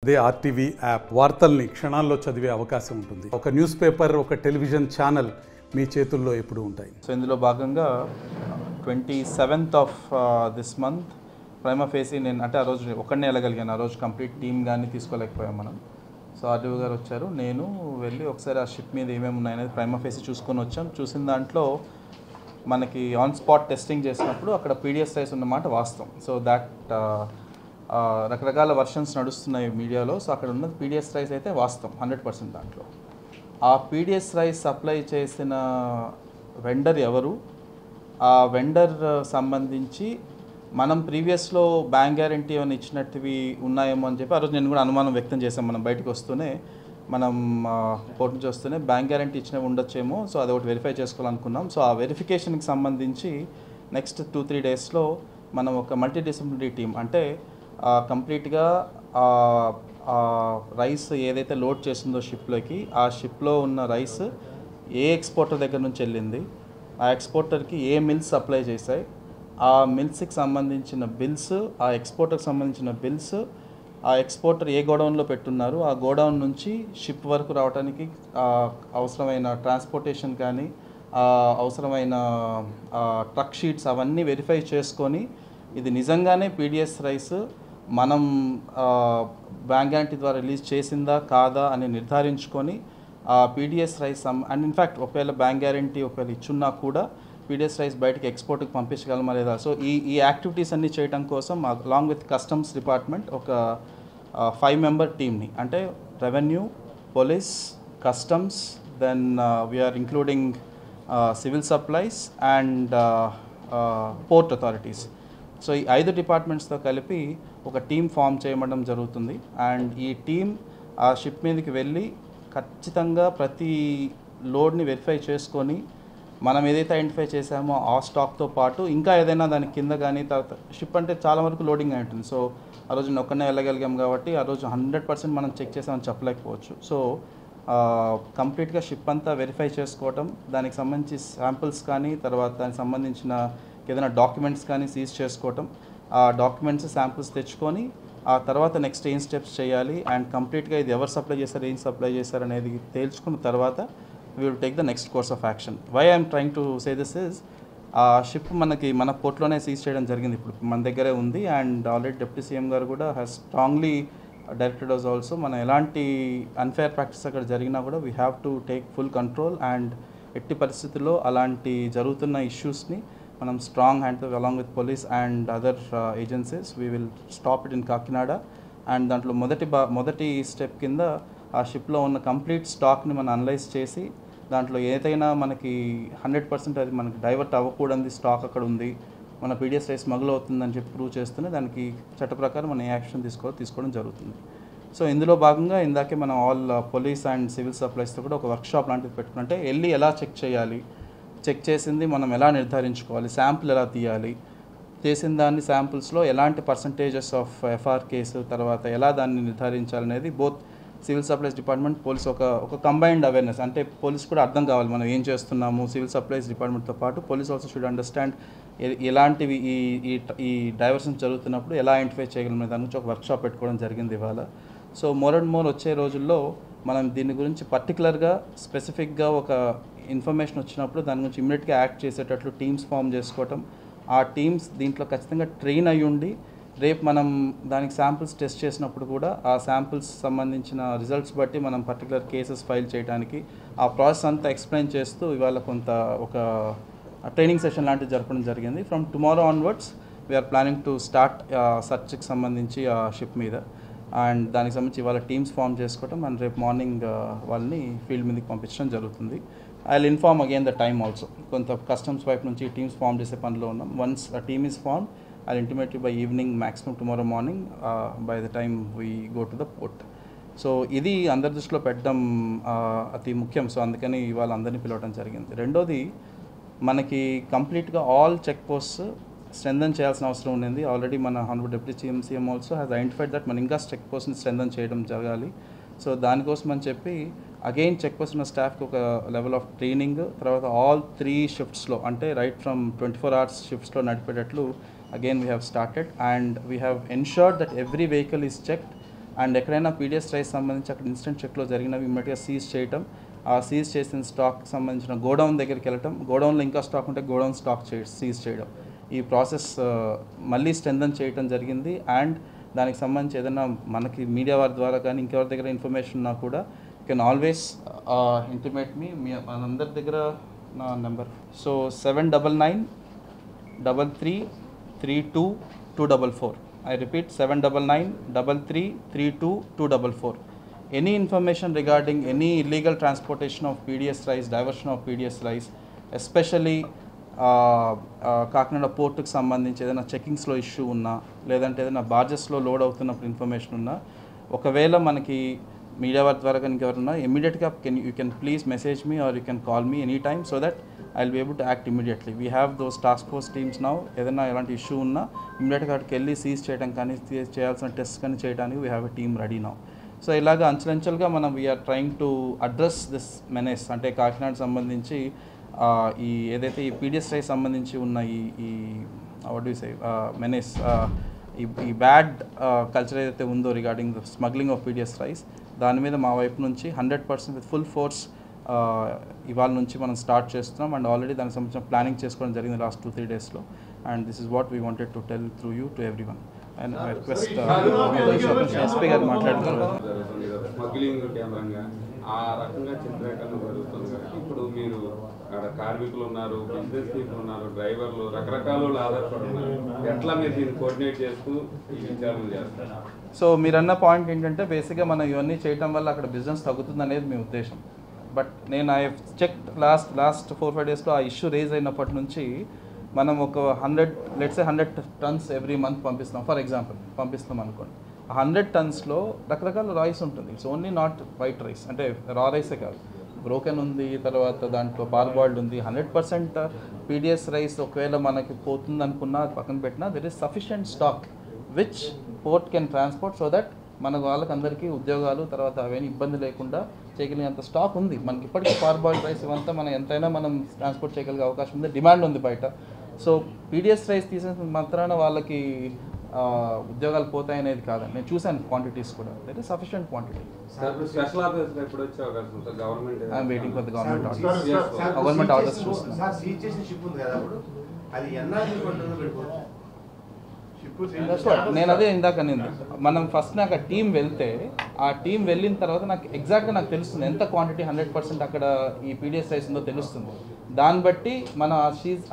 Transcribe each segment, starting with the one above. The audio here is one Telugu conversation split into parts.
అదే ఆర్టీవీ యాప్ వార్తల్ని క్షణాల్లో చదివే అవకాశం ఉంటుంది. ఒక న్యూస్ పేపర్, ఒక టెలివిజన్ ఛానల్ మీ చేతుల్లో ఎప్పుడూ ఉంటాయి. సో ఇందులో భాగంగా 27th of this month prima facie నేను అంటే ఆ రోజు ఒక్కడనే వెళ్ళగలిగాను. ఆ రోజు కంప్లీట్ టీమ్ కానీ తీసుకోలేకపోయాం మనం. సో ఆర్డీఓ గారు వచ్చారు, నేను వెళ్ళి ఒకసారి ఆ షిప్ మీద ఏమేమి ఉన్నాయనేది ప్రైమా ఫేసి చూసుకొని వచ్చాం. చూసిన దాంట్లో మనకి ఆన్ స్పాట్ టెస్టింగ్ చేసినప్పుడు అక్కడ పీడిఎస్ రైస్ ఉన్నమాట వాస్తవం. సో దాట్ రకరకాల వర్షన్స్ నడుస్తున్నాయి మీడియాలో. సో అక్కడ ఉన్నది పీడిఎస్ రైస్ అయితే వాస్తవం 100% దాంట్లో. ఆ పీడిఎస్ రైస్ సప్లై చేసిన వెండర్ ఎవరు, ఆ వెండర్ సంబంధించి మనం ప్రీవియస్లో బ్యాంక్ గ్యారంటీ ఏమైనా ఇచ్చినట్టువి ఉన్నాయేమో అని చెప్పి ఆ రోజు నేను కూడా అనుమానం వ్యక్తం చేశాం. మనం బయటకు వస్తూనే మనం కోర్టు నుంచి వస్తూనే బ్యాంక్ గ్యారంటీ ఇచ్చినవి ఉండొచ్చేమో. సో అది ఒకటి వెరిఫై చేసుకోవాలనుకున్నాం. సో ఆ వెరిఫికేషన్కి సంబంధించి నెక్స్ట్ 2-3 డేస్లో మనం ఒక మల్టీ డిసిప్లినరీ టీం అంటే కంప్లీట్గా రైస్ ఏదైతే లోడ్ చేసిందో షిప్లోకి, ఆ షిప్లో ఉన్న రైస్ ఏ ఎక్స్పోర్టర్ దగ్గర నుంచి వెళ్ళింది, ఆ ఎక్స్పోర్టర్కి ఏ మిల్స్ సప్లై చేశాయి, ఆ మిల్స్కి సంబంధించిన బిల్స్, ఆ ఎక్స్పోర్టర్కి సంబంధించిన బిల్స్, ఆ ఎక్స్పోర్టర్ ఏ గోడౌన్లో పెట్టున్నారు, ఆ గోడౌన్ నుంచి షిప్ వరకు రావడానికి అవసరమైన ట్రాన్స్పోర్టేషన్ కానీ అవసరమైన ట్రక్ షీట్స్ అవన్నీ వెరిఫై చేసుకొని ఇది నిజంగానే పీడిఎస్ రైస్ మనం బ్యాంక్ గ్యారంటీ ద్వారా రిలీజ్ చేసిందా కాదా అని నిర్ధారించుకొని ఆ పీడిఎస్ రైస్ అండ్ ఇన్ఫ్యాక్ట్ ఒకవేళ బ్యాంక్ గ్యారంటీ ఒకవేళ ఇచ్చున్నా కూడా పీడిఎస్ రైస్ బయటకి ఎక్స్పోర్ట్కి పంపించగలమా లేదా. సో ఈ యాక్టివిటీస్ అన్నీ చేయడం కోసం అలాంగ్ విత్ కస్టమ్స్ డిపార్ట్మెంట్ ఒక 5 మెంబర్ టీమ్ని అంటే revenue, police, customs, then we're including civil supplies and port authorities. So ఈ 5 డిపార్ట్మెంట్స్తో కలిపి ఒక టీం ఫామ్ చేయడం జరుగుతుంది. అండ్ ఈ టీం ఆ షిప్ మీదకి వెళ్ళి ఖచ్చితంగా ప్రతి లోడ్ని వెరిఫై చేసుకొని మనం ఏదైతే ఐడెంటిఫై చేసామో ఆ స్టాక్తో పాటు ఇంకా ఏదైనా దాని కింద కానీ తర్వాత షిప్ అంటే చాలా వరకు లోడింగ్ అయి ఉంటుంది. సో ఆ రోజు ఒక్కనే వెళ్ళగలిగాం కాబట్టి ఆ రోజు 100% మనం చెక్ చేసామని చెప్పలేకపోవచ్చు. సో కంప్లీట్గా షిప్ అంతా వెరిఫై చేసుకోవటం, దానికి సంబంధించి శాంపిల్స్ కానీ తర్వాత దానికి సంబంధించిన ఏదైనా డాక్యుమెంట్స్ కానీ సీజ్ చేసుకోవటం, ఆ డాక్యుమెంట్స్ శాంపిల్స్ తెచ్చుకొని ఆ తర్వాత నెక్స్ట్ ఏం స్టెప్స్ చేయాలి అండ్ కంప్లీట్గా ఇది ఎవరు సప్లై చేశారు, ఏం సప్లై చేశారు అనేది తేల్చుకున్న తర్వాత we will take the next course of action. Why I am trying to say this is ship మన పోర్ట్లోనే సీజ్ చేయడం జరిగింది, ఇప్పుడు మన దగ్గరే ఉంది. అండ్ ఆల్రెడీ డిప్యూటీ సీఎం గారు కూడా has strongly directed us also మన ఎలాంటి అన్ఫేర్ ప్రాక్టీస్ అక్కడ జరిగినా కూడా we have to take full control and ఎట్టి పరిస్థితుల్లో అలాంటి జరుగుతున్న ఇష్యూస్ని మనం strong hand along with police and other agencies we will stop it in Kakinada. And దాంట్లో మొదటి స్టెప్ కింద ఆ షిప్లో ఉన్న కంప్లీట్ స్టాక్ని మనం అనలైజ్ చేసి దాంట్లో ఏదైనా మనకి 100% అది మనకి డైవర్ట్ అవ్వకూడదు స్టాక్ అక్కడ ఉంది, మన పీడిఎస్ రైస్ స్మగుల్ అవుతుందని చెప్పి ప్రూవ్ చేస్తూనే దానికి చట్ట ప్రకారం మనం ఏ యాక్షన్ తీసుకోవడం జరుగుతుంది. సో ఇందులో భాగంగా ఇందాకే మనం ఆల్ పోలీస్ అండ్ సివిల్ సప్లైస్తో కూడా ఒక వర్క్షాప్ లాంటిది పెట్టుకుంటే వెళ్ళి ఎలా చెక్ చేయాలి, చెక్ చేసింది మనం ఎలా నిర్ధారించుకోవాలి, శాంపుల్ ఎలా తీయాలి, చేసిన దాన్ని శాంపుల్స్లో ఎలాంటి పర్సంటేజెస్ ఆఫ్ ఎఫ్ఆర్ కేసు తర్వాత ఎలా దాన్ని నిర్ధారించాలనేది both civil supplies department, police ఒక కంబైన్డ్ అవేర్నెస్ అంటే పోలీస్ కూడా అర్థం కావాలి మనం ఏం చేస్తున్నాము. సివిల్ సప్లైస్ డిపార్ట్మెంట్తో పాటు పోలీస్ ఆల్సో షుడ్ అండర్స్టాండ్ ఎలాంటివి ఈ డైవర్షన్స్ జరుగుతున్నప్పుడు ఎలా ఐడెంటిఫై చేయగలం దాని గురించి ఒక వర్క్షాప్ పెట్టుకోవడం జరిగింది ఇవాళ. సో మోర్ అండ్ మోర్ వచ్చే రోజుల్లో మనం దీని గురించి పర్టికులర్గా స్పెసిఫిక్గా ఒక ఇన్ఫర్మేషన్ వచ్చినప్పుడు దాని గురించి ఇమ్మీడియట్గా యాక్ట్ చేసేటట్లు టీమ్స్ ఫామ్ చేసుకోవటం, ఆ టీమ్స్ దీంట్లో ఖచ్చితంగా ట్రైన్ అయ్యి ఉండి రేపు మనం దానికి శాంపిల్స్ టెస్ట్ చేసినప్పుడు కూడా ఆ శాంపిల్స్ సంబంధించిన రిజల్ట్స్ బట్టి మనం పర్టికులర్ కేసెస్ ఫైల్ చేయడానికి ఆ ప్రాసెస్ అంతా ఎక్స్ప్లెయిన్ చేస్తూ ఇవాళ ఒక ట్రైనింగ్ సెషన్ లాంటిది జరపడం జరిగింది. From tomorrow onwards we're planning to start సర్చ్కి సంబంధించి ఆ షిప్ మీద అండ్ దానికి సంబంధించి ఇవాళ టీమ్స్ ఫామ్ చేసుకోవటం అండ్ రేపు మార్నింగ్ వాళ్ళని ఫీల్డ్ మీదకి పంపించడం జరుగుతుంది. I will inform again the time also. కొంత కస్టమ్స్ వైపు నుంచి టీమ్స్ ఫామ్ చేసే పనిలో ఉన్నాం. Once a team is formed, I'll intimate you by evening, maximum tomorrow morning, by the time we go to the port. So ఇది అందరి దృష్టిలో పెట్టడం అతి ముఖ్యం. సో అందుకని ఇవాళ అందరినీ పిలవడం జరిగింది. రెండోది మనకి కంప్లీట్గా ఆల్ చెక్ పోస్ట్స్ స్ట్రెంథన్ చేయాల్సిన అవసరం ఉంది. ఆల్రెడీ మన honourable deputy CM also has identified that మన ఇంకా చెక్ పోస్ట్ని స్ట్రెంథన్ చేయడం జరగాలి. సో దానికోసం అని చెప్పి అగైన్ చెక్ పోస్ట్ ఉన్న స్టాఫ్కి ఒక లెవెల్ ఆఫ్ ట్రైనింగ్, తర్వాత ఆల్ 3 షిఫ్ట్స్లో అంటే right from 24 hours షిఫ్ట్స్లో నడిపేటట్లు again we have started and we have ensured that every vehicle is checked and ఎక్కడైనా పీడిఎస్ రైస్ సంబంధించి అక్కడ ఇన్స్టెంట్ చెక్లో జరిగినవి ఇమ్మీడియట్గా సీజ్ చేయటం, ఆ సీజ్ చేసిన స్టాక్ సంబంధించిన గోడౌన్ దగ్గరికి వెళ్ళటం, గోడౌన్లో ఇంకా స్టాక్ ఉంటే గోడౌన్ స్టాక్ సీజ్ చేయడం, ఈ ప్రాసెస్ మళ్ళీ స్ట్రెంథన్ చేయటం జరిగింది. అండ్ దానికి సంబంధించి ఏదైనా మనకి మీడియా వారి ద్వారా కానీ ఇంకెవరి దగ్గర ఇన్ఫర్మేషన్ ఉన్నా కూడా యూ కెన్ ఆల్వేస్ ఇంటిమేట్ మీ మనందరి దగ్గర నా number. So 7993333244. I repeat 7993333244. Any information regarding any illegal transportation of PDS rice, diversion of PDS rice, especially Kakinada పోర్టుకు సంబంధించి ఏదైనా చెకింగ్స్లో ఇష్యూ ఉన్నా, లేదంటే ఏదైనా బార్జెస్లో లోడ్ అవుతున్నప్పుడు ఇన్ఫర్మేషన్ ఉన్నా, ఒకవేళ మనకి మీడియా వారి ద్వారా కానీ ఇంకెవరున్నా ఇమీడియట్గా you can please message me or you can call me any time so that I will be able to act immediately. We have those task force teams now. ఏదైనా ఎలాంటి ఇష్యూ ఉన్నా ఇమీడియట్గా అక్కడికి వెళ్ళి సీజ్ చేయడం కానీ చేయాల్సిన టెస్ట్ కానీ చేయడానికి we have a team ready now. So ఇలాగ అంచెలంచెలుగా మనం we're trying to address this menace. అంటే కాకినాడ సంబంధించి ఈ ఏదైతే ఈ పీడిఎస్ రైస్ సంబంధించి ఉన్న ఈ what do you say menace, ఈ బ్యాడ్ కల్చర్ ఏదైతే ఉందో regarding the smuggling of PDS rice, దాని మీద మా వైపు నుంచి 100% విత్ ఫుల్ ఫోర్స్ ఇవాళ నుంచి మనం స్టార్ట్ చేస్తున్నాం. అండ్ ఆల్రెడీ దానికి సంబంధించిన ప్లానింగ్ చేసుకోవడం జరిగింది లాస్ట్ 2-3 డేస్లో. And this is what we wanted to tell through you to every one. And I request SP గారు మాట్లాడుతున్నారు. స్మగ్లింగ్ కేంద్రంగా ఆ రకంగా చిత్రీకరణ జరుగుతుంది. ఇప్పుడు మీరు అక్కడ కార్మికులు ఉన్నారు, బిజినెస్ పీపుల్ ఉన్నారు, డ్రైవర్లు, రకరకాల ఆధారపడి ఉన్నారు. ఎట్లా మీరు దీన్ని కోఆర్డినేట్ చేస్తూ ఈ విచారణ చేస్తారు? సో మీరన్న పాయింట్ ఏంటంటే బేసిక్గా మనం ఇవన్నీ చేయడం వల్ల అక్కడ బిజినెస్ తగ్గుతుంది అనేది మీ ఉద్దేశం. బట్ నేను ఐ చెక్ లాస్ట్ 4-5 డేస్లో ఆ ఇష్యూ రేజ్ అయినప్పటి నుంచి మనం ఒక 100 టన్స్ ఎవ్రీ మంత్ పంపిస్తాం. ఫర్ ఎగ్జాంపుల్ పంపిస్తాం అనుకోండి, 100 టన్స్లో రకరకాల రైస్ ఉంటుంది. It's only not white rice, అంటే రా రైసే కాదు, బ్రోకెన్ ఉంది, తర్వాత దాంట్లో పార్బాయిల్డ్ ఉంది. 100% పీడిఎస్ రైస్ ఒకవేళ మనకి పోతుంది అనుకున్నా పక్కన పెట్టినా there is sufficient stock which port can transport so that మన వాళ్ళకందరికీ ఉద్యోగాలు తర్వాత అవన్నీ ఇబ్బంది లేకుండా చేయగలిగేంత స్టాక్ ఉంది మనకి. ఇప్పటికీ పార్బాయిల్డ్ రైస్ ఇవంతా మనం ఎంతైనా మనం ట్రాన్స్పోర్ట్ చేయగలిగే అవకాశం ఉంది, డిమాండ్ ఉంది బయట. సో పీడిఎస్ రైస్ తీసేసిన మాత్రాన వాళ్ళకి ఉద్యోగాలు పోతాయి అనేది కాదండి. నేను చూశాను క్వాంటిటీస్ కూడా, that is sufficient quantity. Special officer ఎప్పుడు వచ్చే అవకాశం ఉంటుంది? Government I'm waiting for the government orders చూస్తున్నాను. నేను అదే ఇందాక నేను మనం ఫస్ట్ నాకు ఆ టీం వెళ్తే, ఆ టీం వెళ్ళిన తర్వాత నాకు ఎగ్జాక్ట్గా నాకు తెలుస్తుంది ఎంత క్వాంటిటీ 100% అక్కడ ఈ పీడిఎస్ రైస్ ఉందో తెలుస్తుంది. దాన్ని బట్టి మనం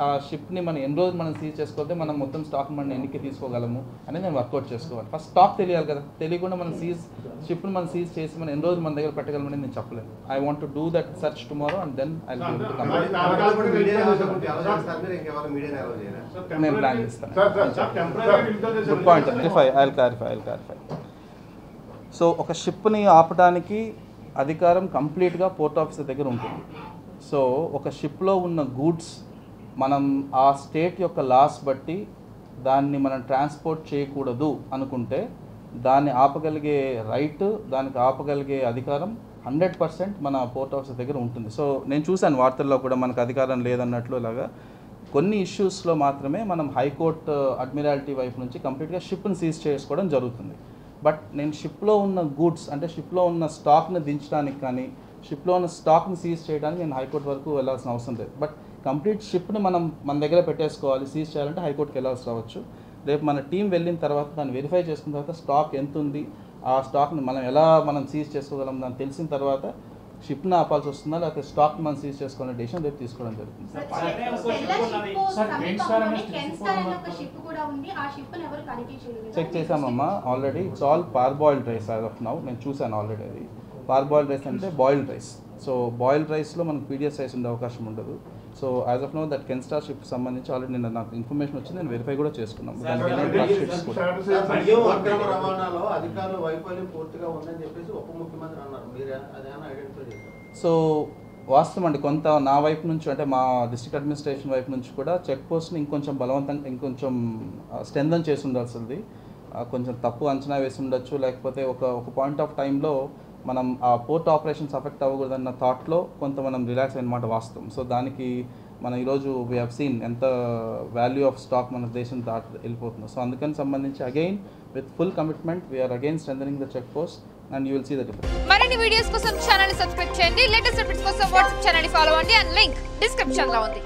ఆ షిప్ని మనం ఎన్ని రోజులు మనం సీజ్ చేసుకోతే మనం మొత్తం స్టాక్ మనం ఎన్నికి తీసుకోగలము అనేది నేను వర్కౌట్ చేసుకోవాలి. ఫస్ట్ స్టాక్ తెలియాలి కదా, తెలియకుండా మనం షిప్ని మనం సీజ్ చేసి మనం ఎన్ని రోజులు మన దగ్గర పెట్టగలమని నేను చెప్పలేను. I want to do that search tomorrow and then I will be able to come. నేను ప్లాన్ చేస్తాను. Good point. I clarify. So ఒక షిప్ని ఆపడానికి అధికారం కంప్లీట్గా పోర్ట్ ఆఫీసర్ దగ్గర ఉంటుంది. సో ఒక షిప్లో ఉన్న గూడ్స్ మనం ఆ స్టేట్ యొక్క లాస్ బట్టి దాన్ని మనం ట్రాన్స్పోర్ట్ చేయకూడదు అనుకుంటే దాన్ని ఆపగలిగే రైట్, దానికి ఆపగలిగే అధికారం 100% మన పోర్ట్ ఆఫీసర్ దగ్గర ఉంటుంది. సో నేను చూశాను వార్తల్లో కూడా మనకు అధికారం లేదన్నట్లు లాగా కొన్ని ఇష్యూస్లో మాత్రమే మనం హైకోర్టు అడ్మిరాలిటీ వైపు నుంచి కంప్లీట్గా షిప్ని సీజ్ చేసుకోవడం జరుగుతుంది. బట్ నేను షిప్లో ఉన్న గూడ్స్ అంటే షిప్లో ఉన్న స్టాక్ని దించడానికి కానీ షిప్లో ఉన్న స్టాక్ని సీజ్ చేయడానికి నేను హైకోర్టు వరకు వెళ్ళాల్సిన అవసరం లేదు. బట్ కంప్లీట్ షిప్ని మనం మన దగ్గర పెట్టేసుకోవాలి, సీజ్ చేయాలంటే హైకోర్టుకి వెళ్ళాల్సి రావచ్చు. రేపు మన టీం వెళ్ళిన తర్వాత దాన్ని వెరిఫై చేసుకున్న తర్వాత స్టాక్ ఎంత ఉంది, ఆ స్టాక్ని మనం సీజ్ చేసుకోగలం దాన్ని తెలిసిన తర్వాత షిప్ని ఆపాల్సి వస్తుందా లేకపోతే స్టాక్ మనం సీజ్ చేసుకోవాలనే డెసిషన్ రేపు తీసుకోవడం జరుగుతుంది. చెక్ చేసామమ్మా already. It's all parboiled rice as of now. నేను చూశాను ఆల్రెడీ. అది పార్బాయిల్డ్ రైస్ అంటే బాయిల్డ్ రైస్. సో బాయిల్డ్ రైస్లో మనకు పీడిఎస్ రైస్ ఉండే అవకాశం ఉండదు. So as of now that కెన్స్టార్ షిప్ సంబంధించి ఆల్రెడీ నిన్న నాకు ఇన్ఫర్మేషన్ వచ్చింది, నేను వెరిఫై కూడా చేసుకున్నాను. సో వాస్తవం అండి, కొంత నా వైపు నుంచి అంటే మా డిస్ట్రిక్ట్ అడ్మినిస్ట్రేషన్ వైపు నుంచి కూడా చెక్ పోస్ట్ని ఇంకొంచెం బలవంతంగా ఇంకొంచెం స్ట్రెంథన్ చేసి ఉండాల్సింది. కొంచెం తప్పు అంచనా వేసి ఉండొచ్చు, లేకపోతే ఒక పాయింట్ ఆఫ్ టైంలో మనం ఆ పోర్ట్ ఆపరేషన్స్ అఫెక్ట్ అవ్వకూడదన్న థాట్లో కొంత మనం రిలాక్స్ అయిన మాట వాస్తవం. సో దానికి మన ఈరోజు వీ హ్యావ్ సీన్ ఎంత వాల్యూ ఆఫ్ స్టాక్ మన దేశం వెళ్ళిపోతుందో. సో అందుకని సంబంధించి again with full commitment we're again strengthening the check post and you will see the difference. మరిన్ని వీడియోస్ కోసం ఛానల్ ని సబ్స్క్రైబ్ చేయండి. లేటెస్ట్ అప్డేట్స్ కోసం వాట్సాప్ ఛానల్ ని ఫాలో అవ్వండి. అండ్ లింక్ డిస్క్రిప్షన్ లో ఉంది.